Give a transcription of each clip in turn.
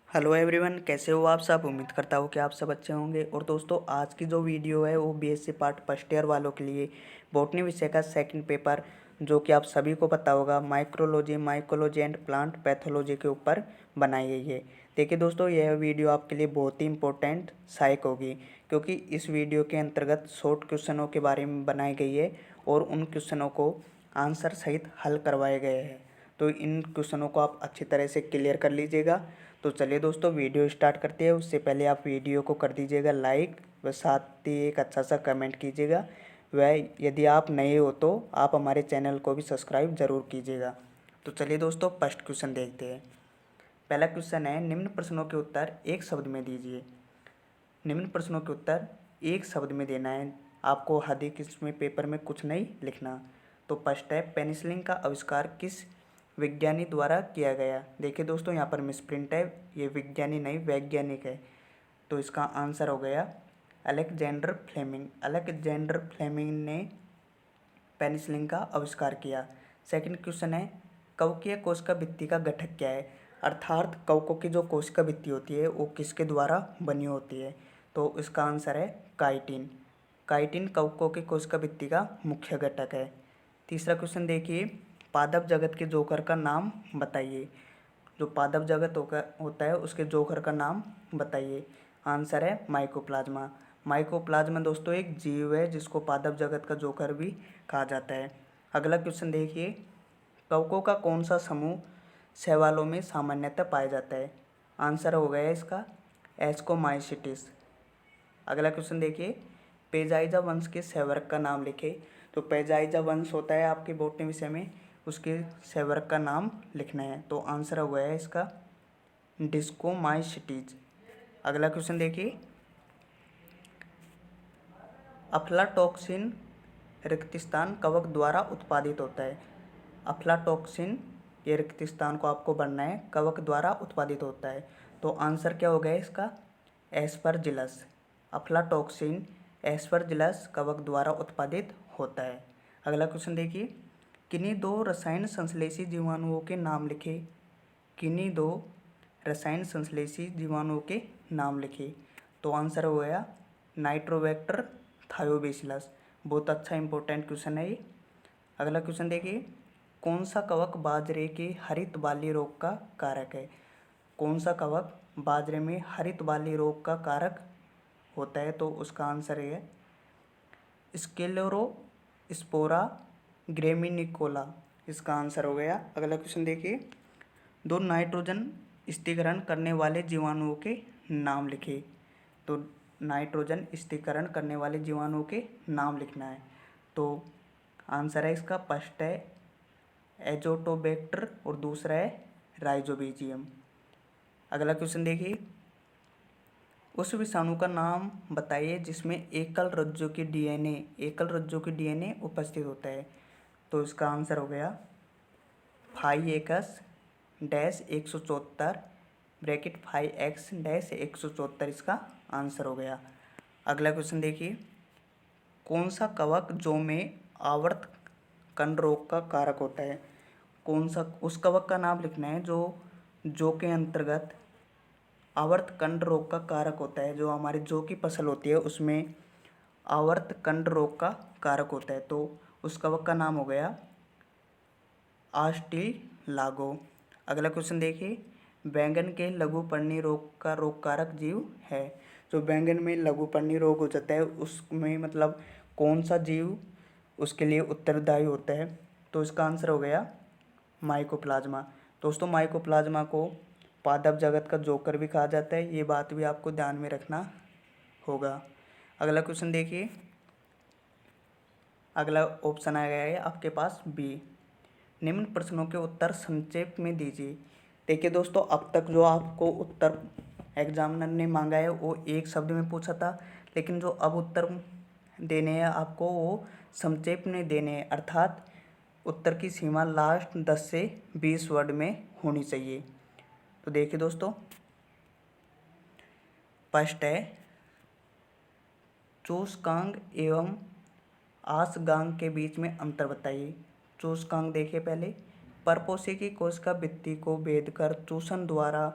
Hello everyone, कैसे हो आप सब। उम्मीद करता हूँ कि आप सब अच्छे होंगे। और दोस्तों, आज की जो वीडियो है वो बीएससी पार्ट फर्स्ट ईयर वालों के लिए बॉटनी विषय का सेकंड पेपर, जो कि आप सभी को पता होगा, micrology, mycology and plant pathology के ऊपर बनाई गई है। देखिए दोस्तों, यह वीडियो आपके लिए बहुत ही इंपॉर्टेंट सहायक होगी, क्योंकि इस वीडियो के अंतर्गत शॉर्ट क्वेश्चनों के बारे में बनाई गई है और उन क्वेश्चनों को आंसर सहित हल करवाए गए हैं। तो इन क्वेश्चनों को आप अच्छी तरह से क्लियर कर लीजिएगा। तो चलिए दोस्तों, वीडियो स्टार्ट करते हैं। उससे पहले आप वीडियो को कर दीजिएगा लाइक व साथ ही एक अच्छा सा कमेंट कीजिएगा। वह यदि आप नए हो तो आप हमारे चैनल को भी सब्सक्राइब ज़रूर कीजिएगा। तो चलिए दोस्तों, फर्स्ट क्वेश्चन देखते हैं। पहला क्वेश्चन है, निम्न प्रश्नों के उत्तर एक शब्द में दीजिए। निम्न प्रश्नों के उत्तर एक शब्द में देना है आपको। अधिक इसमें पेपर में कुछ नहीं लिखना। तो फर्स्ट है, पेनिसिलिन का आविष्कार किस विज्ञानी द्वारा किया गया। देखिए दोस्तों, यहाँ पर मिसप्रिंट है, ये विज्ञानी नहीं वैज्ञानिक है। तो इसका आंसर हो गया अलेक्जेंडर फ्लेमिंग। अलेक्जेंडर फ्लेमिंग ने पेनिसिलिन का आविष्कार किया। सेकंड क्वेश्चन है, कवकीय कोशिका भित्ति का घटक क्या है। अर्थात कवकों की जो कोशिका भित्ति होती है वो किसके द्वारा बनी होती है। तो इसका आंसर है काइटिन। काइटिन कवकों की कोशिका भित्ति का मुख्य घटक है। तीसरा क्वेश्चन देखिए, पादप जगत के जोकर का नाम बताइए। जो पादप जगत होता है उसके जोकर का नाम बताइए। आंसर है माइकोप्लाज्मा। माइकोप्लाज्मा दोस्तों एक जीव है जिसको पादप जगत का जोकर भी कहा जाता है। अगला क्वेश्चन देखिए, कवकों का कौन सा समूह शैवालों में सामान्यतः पाया जाता है। आंसर हो गया इसका एस्कोमाइसिटिस। अगला क्वेश्चन देखिए, पेजाइजा वंश के शैवाल का नाम लिखे। तो पेजाइजा वंश होता है आपके बॉटनी विषय में, उसके शैवाल का नाम लिखना है। तो आंसर हो गया है इसका डिस्कोमाइसिटीज। अगला क्वेश्चन देखिए, अफ्लाटॉक्सिन रिक्तस्थान कवक द्वारा उत्पादित होता है। अफ्लाटॉक्सिन, ये रिक्तस्थान को आपको भरना है, कवक द्वारा उत्पादित होता है। तो आंसर क्या हो गया इसका एस्परजिलस। अफ्लाटॉक्सिन एस्परजिलस कवक द्वारा उत्पादित होता है। अगला क्वेश्चन देखिए, किन्हीं दो रसायन संश्लेषी जीवाणुओं के नाम लिखे। किन्हीं दो रसायन संश्लेषी जीवाणुओं के नाम लिखे। तो आंसर हो गया नाइट्रोबैक्टर थायोबैसिलस। बहुत अच्छा इंपॉर्टेंट क्वेश्चन है ये। अगला क्वेश्चन देखिए, कौन सा कवक बाजरे के हरित बाली रोग का कारक है। कौन सा कवक बाजरे में हरित बाली रोग का कारक होता है। तो उसका आंसर है स्क्लेरोस्पोरा ग्रेमिनिकोला। इसका आंसर हो गया। अगला क्वेश्चन देखिए, दो नाइट्रोजन स्थिरीकरण करने वाले जीवाणुओं के नाम लिखे। तो नाइट्रोजन स्थिरीकरण करने वाले जीवाणुओं के नाम लिखना है। तो आंसर है इसका फर्स्ट है एजोटोबैक्टर और दूसरा है राइजोबिजियम। अगला क्वेश्चन देखिए, उस विषाणु का नाम बताइए जिसमें एकल रज्जु की डीएनए उपस्थित होता है। तो इसका आंसर हो गया फाइएक्स डैश 174 ब्रैकेट 5x डैश 174। इसका आंसर हो गया। अगला क्वेश्चन देखिए, कौन सा कवक जौ में आवर्त कंड रोग का कारक होता है। कौन सा, उस कवक का नाम लिखना है जो जौ के अंतर्गत आवर्त कंड रोग का कारक होता है। जो हमारी जौ की फसल होती है उसमें आवर्त कंड रोग का कारक होता है। तो उस कवक का नाम हो गया आस्टिलागो। अगला क्वेश्चन देखिए, बैंगन के लघुपर्णी रोग का रोग कारक जीव है। जो बैंगन में लघुपर्णी रोग हो जाता है उसमें मतलब कौन सा जीव उसके लिए उत्तरदायी होता है। तो इसका आंसर हो गया माइकोप्लाज्मा। दोस्तों, माइकोप्लाज्मा को पादप जगत का जोकर भी कहा जाता है, ये बात भी आपको ध्यान में रखना होगा। अगला क्वेश्चन देखिए, अगला ऑप्शन आ गया है आपके पास बी, निम्न प्रश्नों के उत्तर संक्षेप में दीजिए। देखिए दोस्तों, अब तक जो आपको उत्तर एग्जामिनर ने मांगा है वो एक शब्द में पूछा था, लेकिन जो अब उत्तर देने हैं आपको वो संक्षेप में देने हैं। अर्थात उत्तर की सीमा लास्ट 10 से 20 वर्ड में होनी चाहिए। तो देखिए दोस्तों, फर्स्ट है चूसकांग एवं आसगांग के बीच में अंतर बताइए। चूसकांग देखिए पहले, परपोषी की कोशिका भित्ति को भेद कर चूसन द्वारा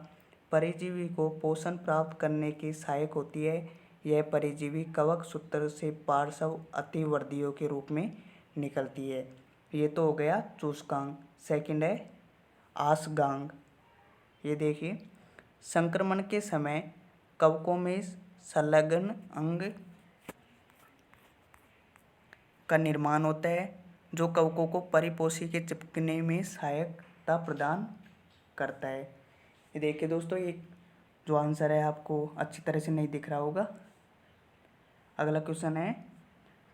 परजीवी को पोषण प्राप्त करने की सहायक होती है। यह परजीवी कवक सूत्र से पार्श्व अतिवर्धियों के रूप में निकलती है। ये तो हो गया चूसकांग। सेकंड है आसगांग। ये देखिए, संक्रमण के समय कवकों में संलग्न अंग का निर्माण होता है जो कवकों को परिपोषी के चिपकने में सहायता प्रदान करता है। ये देखिए दोस्तों, ये जो आंसर है आपको अच्छी तरह से नहीं दिख रहा होगा। अगला क्वेश्चन है,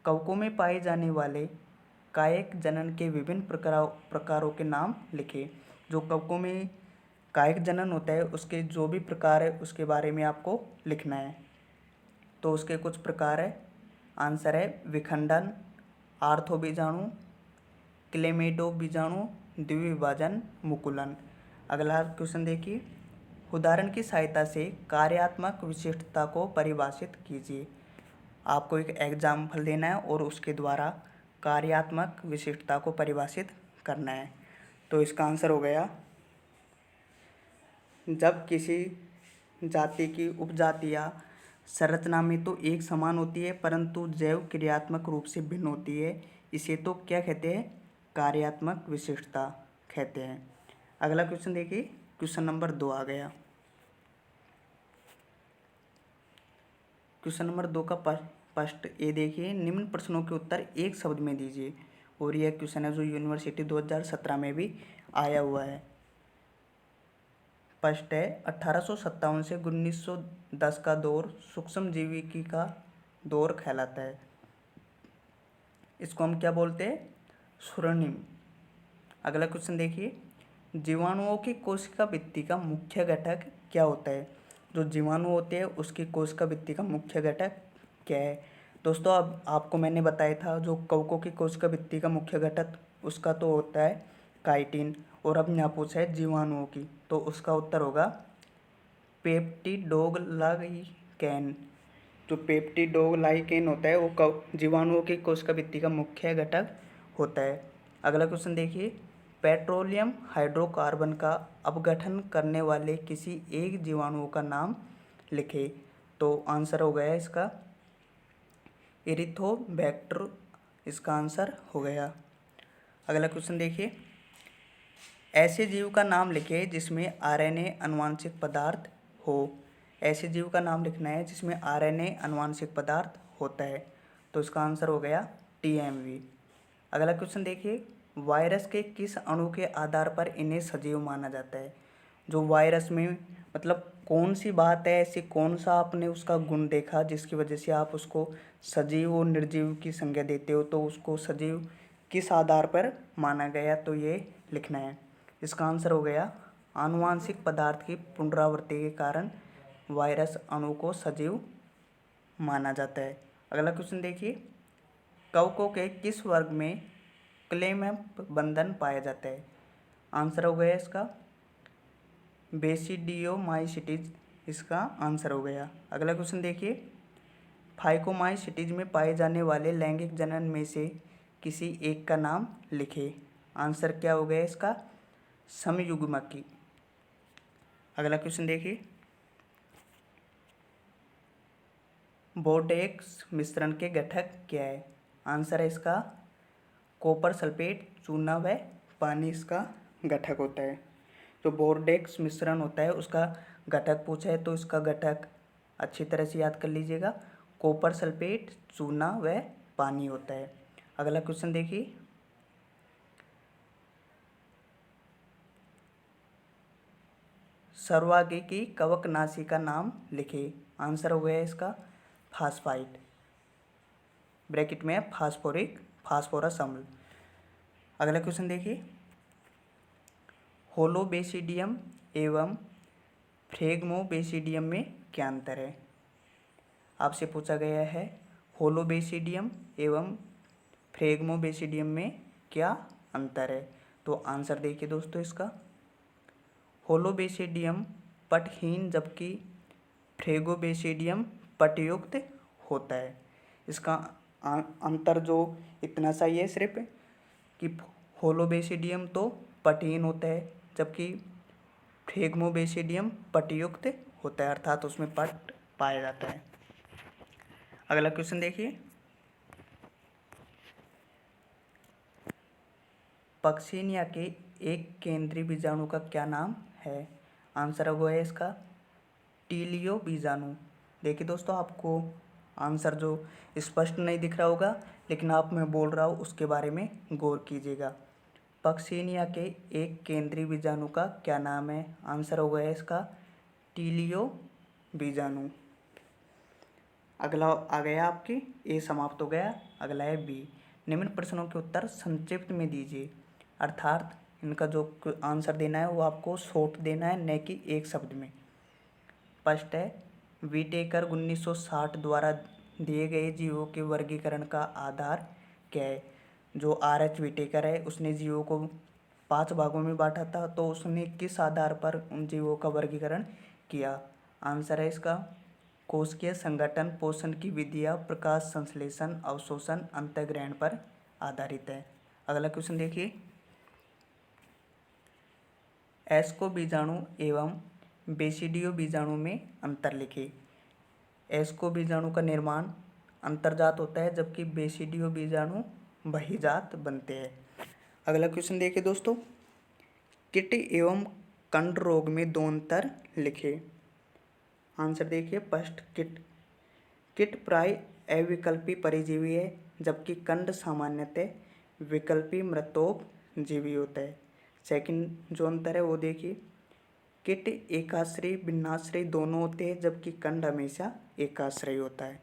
कवकों में पाए जाने वाले कायिक जनन के विभिन्न प्रकारों के नाम लिखे। जो कवकों में कायिक जनन होता है उसके जो भी प्रकार है उसके बारे में आपको लिखना है। तो उसके कुछ प्रकार है। आंसर है विखंडन, आर्थो बीजाणु, क्लेमेटो बीजाणु, द्विविभाजन, मुकुलन। अगला क्वेश्चन देखिए, उदाहरण की सहायता से कार्यात्मक विशिष्टता को परिभाषित कीजिए। आपको एक एग्जाम्पल देना है और उसके द्वारा कार्यात्मक विशिष्टता को परिभाषित करना है। तो इसका आंसर हो गया, जब किसी जाति की उपजाति या संरचना में तो एक समान होती है परंतु जैव क्रियात्मक रूप से भिन्न होती है, इसे तो क्या कहते हैं, कार्यात्मक विशिष्टता कहते हैं। अगला क्वेश्चन देखिए, क्वेश्चन नंबर 2 आ गया। क्वेश्चन नंबर 2 का फर्स्ट ये देखिए, निम्न प्रश्नों के उत्तर एक शब्द में दीजिए। और यह क्वेश्चन है जो यूनिवर्सिटी 2017 में भी आया हुआ है। फर्स्ट है, 1857 से 1910 का दौर सूक्ष्म जीविकी का दौर कहलाता है। इसको हम क्या बोलते हैं, स्वर्णिम। अगला क्वेश्चन देखिए, जीवाणुओं की कोशिका भित्ति का मुख्य घटक क्या होता है। जो जीवाणु होते हैं उसकी कोशिका भित्ति का मुख्य घटक क्या है। दोस्तों, अब आपको मैंने बताया था जो कवकों की कोशिका भित्ति का मुख्य घटक उसका तो होता है काइटिन। और अब यहाँ पूछा है जीवाणुओं की, तो उसका उत्तर होगा पेप्टिडोग्लाइकेन। जो पेप्टिडोग्लाइकेन होता है वो जीवाणुओं की कोशिका भित्ति का मुख्य घटक होता है। अगला क्वेश्चन देखिए, पेट्रोलियम हाइड्रोकार्बन का अपघटन करने वाले किसी एक जीवाणु का नाम लिखे। तो आंसर हो गया इसका इरिथोबैक्टर, इसका आंसर हो गया। अगला क्वेश्चन देखिए, ऐसे जीव का नाम लिखे जिसमें आरएनए आनुवांशिक पदार्थ हो। ऐसे जीव का नाम लिखना है जिसमें आरएनए आनुवांशिक पदार्थ होता है। तो इसका आंसर हो गया टीएमवी। अगला क्वेश्चन देखिए, वायरस के किस अणु के आधार पर इन्हें सजीव माना जाता है। जो वायरस में मतलब कौन सी बात है ऐसी, कौन सा आपने उसका गुण देखा जिसकी वजह से आप उसको सजीव और निर्जीव की संज्ञा देते हो, तो उसको सजीव किस आधार पर माना गया, तो ये लिखना है। इसका आंसर हो गया आनुवांशिक पदार्थ की पुनरावृत्ति के कारण वायरस अणु को सजीव माना जाता है। अगला क्वेश्चन देखिए, कवकों के किस वर्ग में क्लेम्प बंधन पाया जाता है। आंसर हो गया इसका बेसिडियोमाइसिटीज, इसका आंसर हो गया। अगला क्वेश्चन देखिए, फाइकोमाइसिटीज में पाए जाने वाले लैंगिक जनन में से किसी एक का नाम लिखे। आंसर क्या हो गया इसका समयुग्मकी। अगला क्वेश्चन देखिए, बोर्डेक्स मिश्रण के घटक क्या है। आंसर है इसका कॉपर सल्फेट, चूना व पानी इसका घटक होता है। जो बोर्डेक्स मिश्रण होता है उसका घटक पूछा है तो इसका घटक अच्छी तरह से याद कर लीजिएगा, कॉपर सल्फेट, चूना व पानी होता है। अगला क्वेश्चन देखिए, सर्वागिकी कवकनाशी का नाम लिखे। आंसर हो गया इसका फास्फाइट, ब्रैकेट में फास्फोरस अम्ल। अगला क्वेश्चन देखिए, होलोबेसिडियम एवं फ्रेगमोबेसिडियम में क्या अंतर है। आपसे पूछा गया है होलोबेसिडियम एवं फ्रेगमोबेसिडियम में क्या अंतर है। तो आंसर देखिए दोस्तों, इसका होलोबेसिडियम पटहीन जबकि फ्रेगोबेसिडियम पटयुक्त होता है। इसका अंतर जो इतना सा ही है सिर्फ कि होलोबेसिडियम तो पटहीन होता है जबकि फ्लेग्मोबेसिडियम पटयुक्त होता है, अर्थात उसमें पट पाया जाता है। अगला क्वेश्चन देखिए, पक्सिनिया के एक केंद्रीय बीजाणु का क्या नाम है? आंसर होगा इसका टीलियो बीजाणु। देखिए दोस्तों, आपको आंसर जो स्पष्ट नहीं दिख रहा होगा, लेकिन आप मैं बोल रहा हूँ उसके बारे में गौर कीजिएगा। पक्सिनिया के एक केंद्रीय बीजाणु का क्या नाम है? आंसर होगा इसका टीलियो बीजाणु। अगला आ गया आपकी ए समाप्त हो गया। अगला है बी, निम्न प्रश्नों के उत्तर संक्षिप्त में दीजिए, अर्थात इनका जो आंसर देना है वो आपको शॉर्ट देना है, न कि एक शब्द में। फर्स्ट है, विटेकर 1960 द्वारा दिए गए जीवों के वर्गीकरण का आधार क्या है? जो आर.एच. विटेकर है उसने जीवों को 5 भागों में बांटा था, तो उसने किस आधार पर उन जीवों का वर्गीकरण किया? आंसर है इसका कोशिकीय संगठन, पोषण की विधियाँ, प्रकाश संश्लेषण, अवशोषण, अंतःग्रहण पर आधारित है। अगला क्वेश्चन देखिए, एस्को बीजाणु एवं बेसिडियो बीजाणु में अंतर लिखिए। एस्को बीजाणु का निर्माण अंतर्जात होता है, जबकि बेसिडियो बीजाणु बहिर्जात बनते हैं। अगला क्वेश्चन देखिए दोस्तों, कीट एवं कंड रोग में दो अंतर लिखिए। आंसर देखिए, फर्स्ट कीट प्राय अविकल्पी परिजीवी है, जबकि कंड सामान्यतः विकल्पी मृतोपजीवी होता है। सेकंड जो अंतर है वो देखिए, कीट एकाश्रयी भिन्नाश्रयी दोनों होते हैं, जबकि कंड हमेशा एकाश्रयी होता है।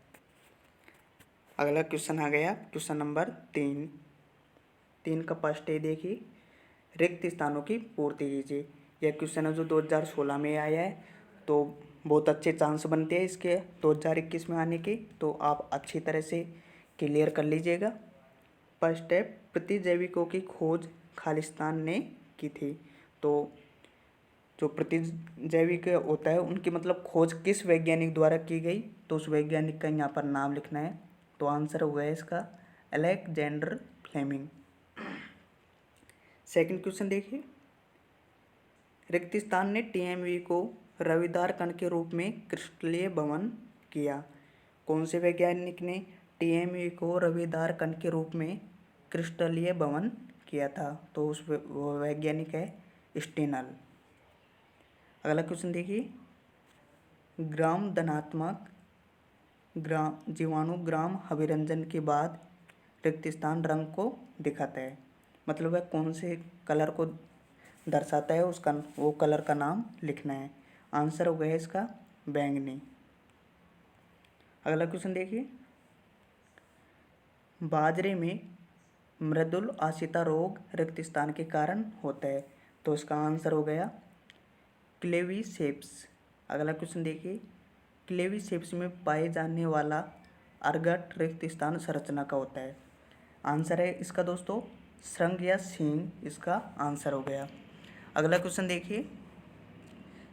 अगला क्वेश्चन आ गया क्वेश्चन नंबर 3 का फर्स्ट है देखिए, रिक्त स्थानों की पूर्ति कीजिए। यह क्वेश्चन है जो 2016 में आया है, तो बहुत अच्छे चांस बनते हैं इसके 2021 में आने के, तो आप अच्छी तरह से क्लियर कर लीजिएगा। फर्स्ट है, प्रतिजैविकों की खोज खालिस्तान ने की थी। तो जो प्रतिजैविक होता है उनकी मतलब खोज किस वैज्ञानिक द्वारा की गई, तो उस वैज्ञानिक का यहाँ पर नाम लिखना है। तो आंसर हुआ है इसका अलेक्जेंडर फ्लेमिंग। सेकंड क्वेश्चन देखिए, रिक्तिस्तान ने टीएमवी को रविदार कण के रूप में क्रिस्टलीय भवन किया। कौन से वैज्ञानिक ने टीएमवी को रविदार कण के रूप में क्रिस्टलीय भवन किया था? तो उस वो वैज्ञानिक है स्टेनल। अगला क्वेश्चन देखिए, ग्राम धनात्मक जीवाणु ग्राम अभिरंजन के बाद रिक्तिस्थान रंग को दिखाता है, मतलब वह कौन से कलर को दर्शाता है, उसका वो कलर का नाम लिखना है। आंसर हो गया इसका बैंगनी। अगला क्वेश्चन देखिए, बाजरे में मृदुल आशिता रोग रिक्तिस्थान के कारण होता है, तो इसका आंसर हो गया क्लेवीसेप्स। अगला क्वेश्चन देखिए, क्लेवीसेप्स में पाए जाने वाला अर्गट रिक्तिस्थान संरचना का होता है। आंसर है इसका दोस्तों श्रृंग या सींग, इसका आंसर हो गया। अगला क्वेश्चन देखिए,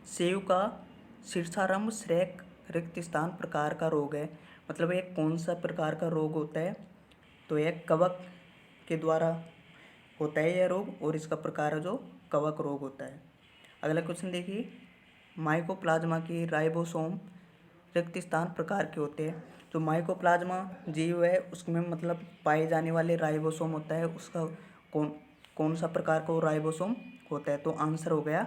सेव का शीर्षारंभ श्रेक रिक्तिस्थान प्रकार का रोग है, मतलब एक कौन सा प्रकार का रोग होता है? तो यह कवक के द्वारा होता है यह रोग, और इसका प्रकार है जो कवक रोग होता है। अगला क्वेश्चन देखिए, माइकोप्लाज्मा की राइबोसोम रिक्तिस्थान प्रकार के होते हैं। जो माइकोप्लाज्मा जीव है उसमें मतलब पाए जाने वाले राइबोसोम होता है, उसका कौन सा प्रकार का वो राइबोसोम होता है? तो आंसर हो गया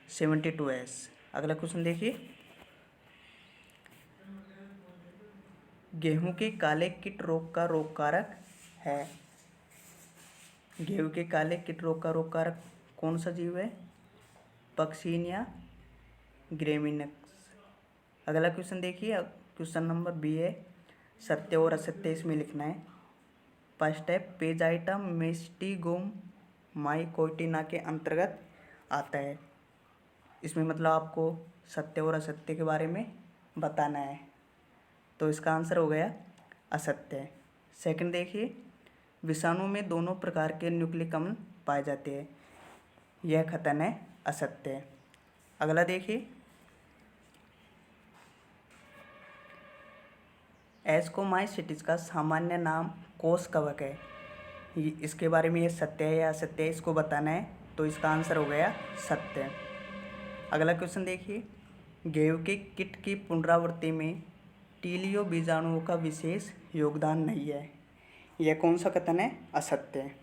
72S। अगला क्वेश्चन देखिए, गेहूं के काले कीट रोग का रोग कारक है। गेहूं के काले कीट रोग का रोग कारक कौन सा जीव है? Puccinia graminis. अगला क्वेश्चन देखिए, क्वेश्चन नंबर बी है, सत्य और असत्य इसमें लिखना है। फर्स्ट है, पेजाइटम मेस्टिगोम माइकोटिना के अंतर्गत आता है। इसमें मतलब आपको सत्य और असत्य के बारे में बताना है, तो इसका आंसर हो गया असत्य। सेकंड देखिए, विषाणु में दोनों प्रकार के न्यूक्लिक अम्ल पाए जाते हैं, यह कथन है असत्य। अगला देखिए, एस्कोमाइसिटिस का सामान्य नाम कोष कवक है, इसके बारे में ये सत्य है या असत्य है इसको बताना है, तो इसका आंसर हो गया सत्य। अगला क्वेश्चन देखिए, गेहूं के किट की पुनरावृत्ति में टीलियो बीजाणुओं का विशेष योगदान नहीं है। यह कौन सा कथन है? असत्य है।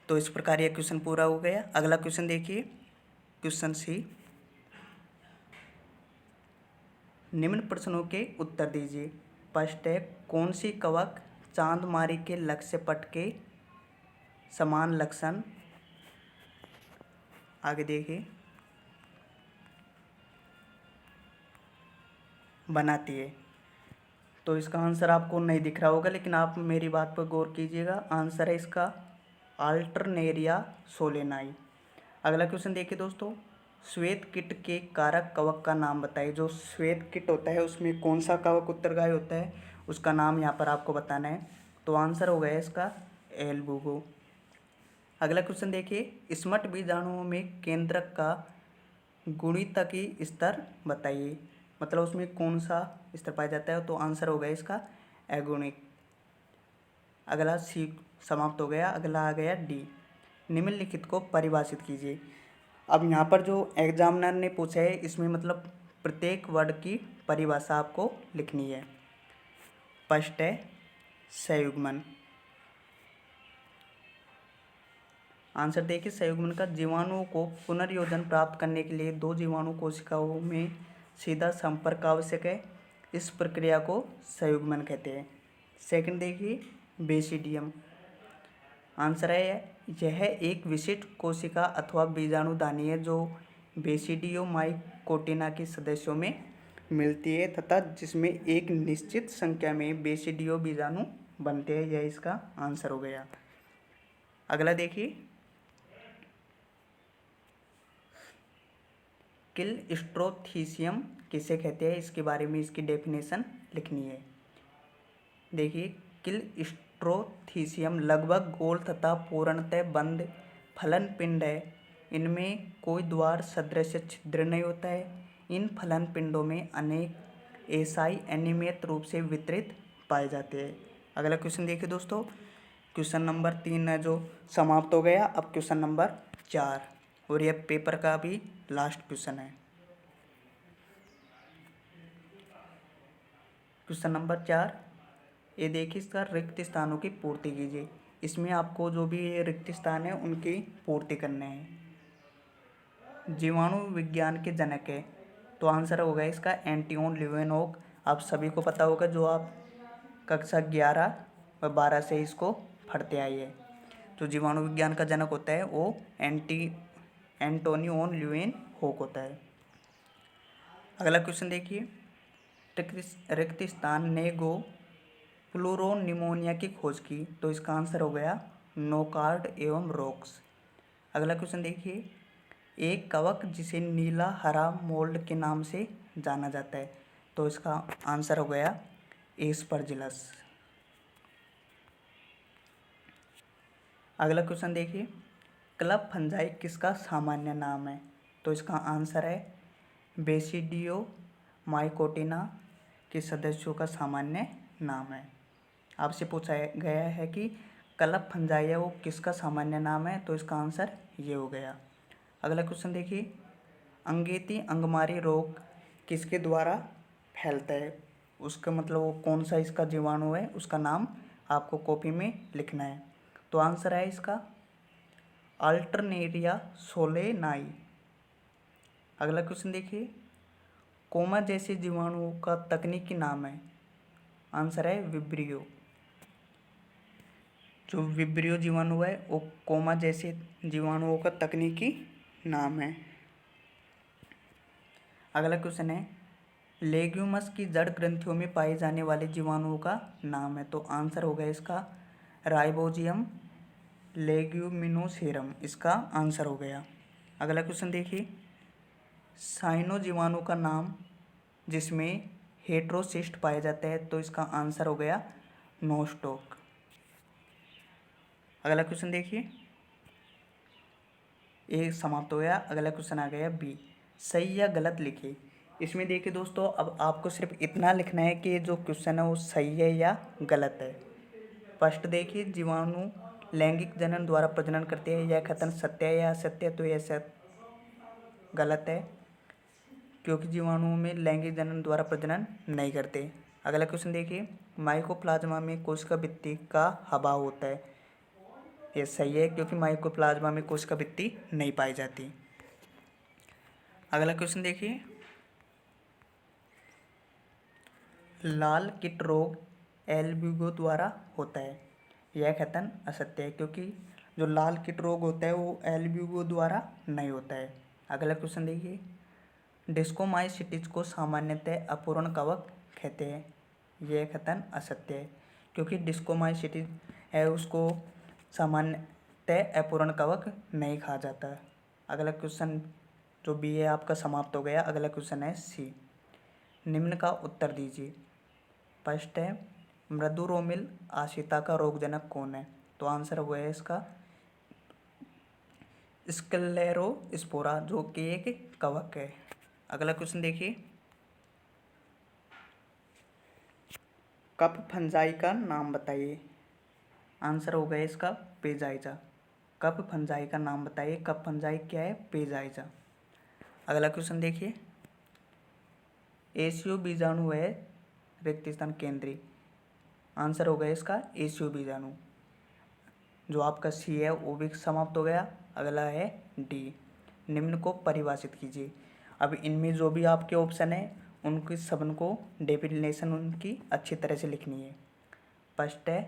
तो इस प्रकार यह क्वेश्चन पूरा हो गया। अगला क्वेश्चन देखिए, क्वेश्चन सी, निम्न प्रश्नों के उत्तर दीजिए। फर्स्ट है, कौन सी कवक चांदमारी के लक्ष्य पट के समान लक्षण, आगे देखिए, बनाती है। तो इसका आंसर आपको नहीं दिख रहा होगा, लेकिन आप मेरी बात पर गौर कीजिएगा। आंसर है इसका अल्टरनेरिया सोलेनाई। अगला क्वेश्चन देखिए दोस्तों, श्वेत किट के कारक कवक का नाम बताइए। जो श्वेत किट होता है उसमें कौन सा कवक उत्तरदायी होता है, उसका नाम यहाँ पर आपको बताना है। तो आंसर हो गया इसका एल्बुगो। अगला क्वेश्चन देखिए, स्मट बीजाणुओं में केंद्रक का गुणितकी स्तर बताइए। मतलब उसमें कौन सा स्तर पाया जाता है, तो आंसर हो गया इसका एगुणिक। अगला सी समाप्त हो गया। अगला आ गया डी, निम्नलिखित को परिभाषित कीजिए। अब यहाँ पर जो एग्जामिनर ने पूछा है, इसमें मतलब प्रत्येक वर्ड की परिभाषा आपको लिखनी है। फर्स्ट है संयुग्मन। आंसर देखिए, संयुग्मन का जीवाणुओं को पुनर्योजन प्राप्त करने के लिए दो जीवाणु कोशिकाओं में सीधा संपर्क आवश्यक है। इस प्रक्रिया को संयुग्मन कहते हैं। सेकंड देखिए, बेसिडियम। आंसर है, यह एक विशिष्ट कोशिका अथवा बीजाणुधानी है जो बेसिडियोमाइकोटिना के सदस्यों में मिलती है तथा जिसमें एक निश्चित संख्या में बेसिडियो बीजाणु बनते हैं। यह इसका आंसर हो गया। अगला देखिए, क्लिस्ट्रोथीसियम किसे कहते हैं, इसके बारे में इसकी डेफिनेशन लिखनी है। देखिए, क्लिस्ट्रोथीसियम लगभग गोल तथा पूर्णतः बंद फलन पिंड है। इनमें कोई द्वार सदृश छिद्र नहीं होता है। इन फलन पिंडों में अनेक एसाई अनियमित रूप से वितरित पाए जाते हैं। अगला क्वेश्चन देखिए दोस्तों, क्वेश्चन नंबर 3 है जो समाप्त हो गया। अब क्वेश्चन नंबर 4, और यह पेपर का भी लास्ट क्वेश्चन है। क्वेश्चन नंबर 4, ये देखिए, इसका रिक्त स्थानों की पूर्ति कीजिए। इसमें आपको जो भी ये रिक्त स्थान है उनकी पूर्ति करने हैं। जीवाणु विज्ञान के जनक है, तो आंसर होगा इसका एंटिओन लीeuwenhoek। आप सभी को पता होगा, जो आप कक्षा 11 व 12 से इसको पढ़ते आए हैं। तो जीवाणु विज्ञान का जनक होता है वो एंटोनियोन लीeuwenhoek होता है। अगला क्वेश्चन देखिए, रिक्त स्थान नेगो प्लूरोनिमोनिया की खोज की। तो इसका आंसर हो गया नोकार्ड एवं रोक्स। अगला क्वेश्चन देखिए, एक कवक जिसे नीला हरा मोल्ड के नाम से जाना जाता है। तो इसका आंसर हो गया एस्परजिलस। अगला क्वेश्चन देखिए, क्लब फंजाई किसका सामान्य नाम है। तो इसका आंसर है बेसिडियो माइकोटिना के सदस्यों का सामान्य नाम है। आपसे पूछा गया है कि क्लब फंजाई है वो किसका सामान्य नाम है, तो इसका आंसर ये हो गया। अगला क्वेश्चन देखिए, अंगेती अंगमारी रोग किसके द्वारा फैलता है। उसका मतलब वो कौन सा इसका जीवाणु है, उसका नाम आपको कॉपी में लिखना है। तो आंसर है इसका अल्टरनेरिया सोलेनाई। अगला क्वेश्चन देखिए, कोमा जैसे जीवाणुओं का तकनीकी नाम है। आंसर है विब्रियो। जो विब्रियो जीवाणु है वो कोमा जैसे जीवाणुओं का तकनीकी नाम है। अगला क्वेश्चन है, लेग्यूमस की जड़ ग्रंथियों में पाए जाने वाले जीवाणुओं का नाम है। तो आंसर होगा इसका राइबोजियम लेग्यूमिनोसेरम, इसका आंसर हो गया। अगला क्वेश्चन देखिए, साइनो जीवाणु का नाम जिसमें हेट्रोसिस्ट पाया जाता है। तो इसका आंसर हो गया नोस्टॉक। अगला क्वेश्चन देखिए, ए समाप्त हो गया। अगला क्वेश्चन आ गया बी, सही या गलत लिखिए। इसमें देखिए दोस्तों, अब आपको सिर्फ इतना लिखना है कि जो क्वेश्चन है वो सही है या गलत है। फर्स्ट देखिए, जीवाणु लैंगिक जनन द्वारा प्रजनन करते हैं, यह कथन सत्य है या असत्य। तो यह गलत है। क्योंकि जीवाणुओं में लैंगिक जनन द्वारा प्रजनन नहीं करते। अगला क्वेश्चन देखिए, माइकोप्लाज्मा में कोशिका भित्ति का अभाव होता है। ये सही है, क्योंकि माइकोप्लाज्मा में कोशिका भित्ति नहीं पाई जाती। अगला क्वेश्चन देखिए, लाल कीट रोग एल्ब्यूगो द्वारा होता है। यह कथन असत्य है, क्योंकि जो लाल कीट रोग होता है वो एल्ब्यूगो द्वारा नहीं होता है। अगला क्वेश्चन देखिए, डिस्कोमाइसिटिस को सामान्यतः अपूर्ण कवक कहते हैं। यह कथन असत्य है, क्योंकि डिस्कोमाइसिटिस है उसको सामान्यतः अपूर्ण कवक नहीं कहा जाता। अगला क्वेश्चन जो बी है आपका समाप्त हो गया। अगला क्वेश्चन है सी, निम्न का उत्तर दीजिए। फर्स्ट है, मृदुरोमिल आशिता का रोगजनक कौन है? तो आंसर वो है इसका स्क्लेरोस्पोरा, जो कि एक कवक है। अगला क्वेश्चन देखिए, कप फंजाई का नाम बताइए। आंसर होगा इसका पेजाइजा। कप फंजाई का नाम बताइए। कप फंजाई क्या है? पेजाइजा। अगला क्वेश्चन देखिए, एशियो बीजाणु है रिक्त स्थान केंद्रीय। आंसर होगा इसका एशियो बीजाणु। जो आपका सी है वो भी समाप्त हो गया। अगला है डी, निम्न को परिभाषित कीजिए। अब इनमें जो भी आपके ऑप्शन है उनके सबन को डेफिनेशन उनकी अच्छी तरह से लिखनी है। फर्स्ट है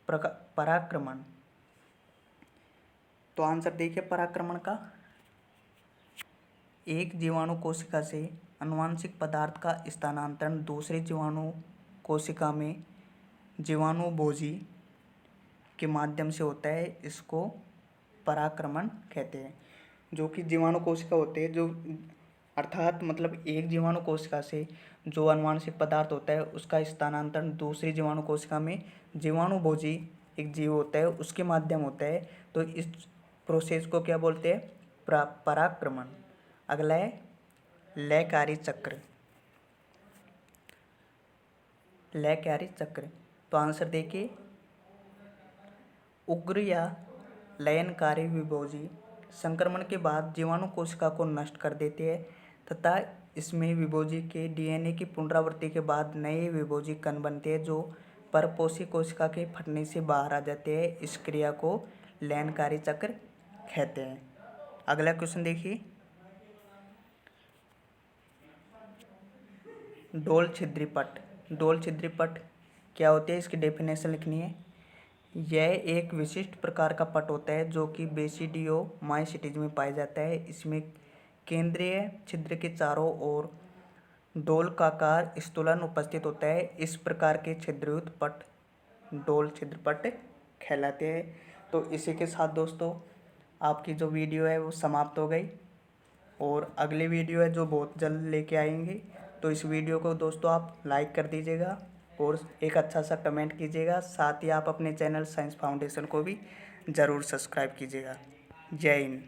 पराक्रमण। तो आंसर देखिए पराक्रमण का, एक जीवाणु कोशिका से आनुवांशिक पदार्थ का स्थानांतरण दूसरे जीवाणु कोशिका में जीवाणु भोजी के माध्यम से होता है, इसको पराक्रमण कहते हैं। जो कि जीवाणु कोशिका होते हैं, जो अर्थात मतलब एक जीवाणु कोशिका से जो आनुवांशिक पदार्थ होता है उसका स्थानांतरण दूसरी जीवाणु कोशिका में जीवाणु भोजी एक जीव होता है उसके माध्यम होता है। तो इस प्रोसेस को क्या बोलते हैं? पराक्रमण। अगला है लयकारी चक्र। लयकारी चक्र, तो आंसर देखिए, उग्र या लयनकारी विभोजी संक्रमण के बाद जीवाणु कोशिका को नष्ट कर देते हैं तथा इसमें विभोजी के डीएनए की पुनरावृत्ति के बाद नए विभोजी कण बनते हैं जो परपोषी कोशिका के फटने से बाहर आ जाते हैं। इस क्रिया को लयनकारी चक्र कहते हैं। अगला क्वेश्चन देखिए, डोल छिद्रीपट। डोल छिद्रीपट क्या होती है? इसकी डेफिनेशन लिखनी है। यह एक विशिष्ट प्रकार का पट होता है जो कि बेसिडियोमाइसिटीज में पाया जाता है। इसमें केंद्रीय छिद्र के चारों ओर डोलकाकार स्थूलन उपस्थित होता है। इस प्रकार के छिद्रयुक्त पट डोल छिद्रपट कहलाते हैं। तो इसी के साथ दोस्तों आपकी जो वीडियो है वो समाप्त हो गई, और अगली वीडियो है जो बहुत जल्द लेके आएंगे। तो इस वीडियो को दोस्तों आप लाइक कर दीजिएगा और एक अच्छा सा कमेंट कीजिएगा। साथ ही आप अपने चैनल साइंस फाउंडेशन को भी ज़रूर सब्सक्राइब कीजिएगा। जय हिंद।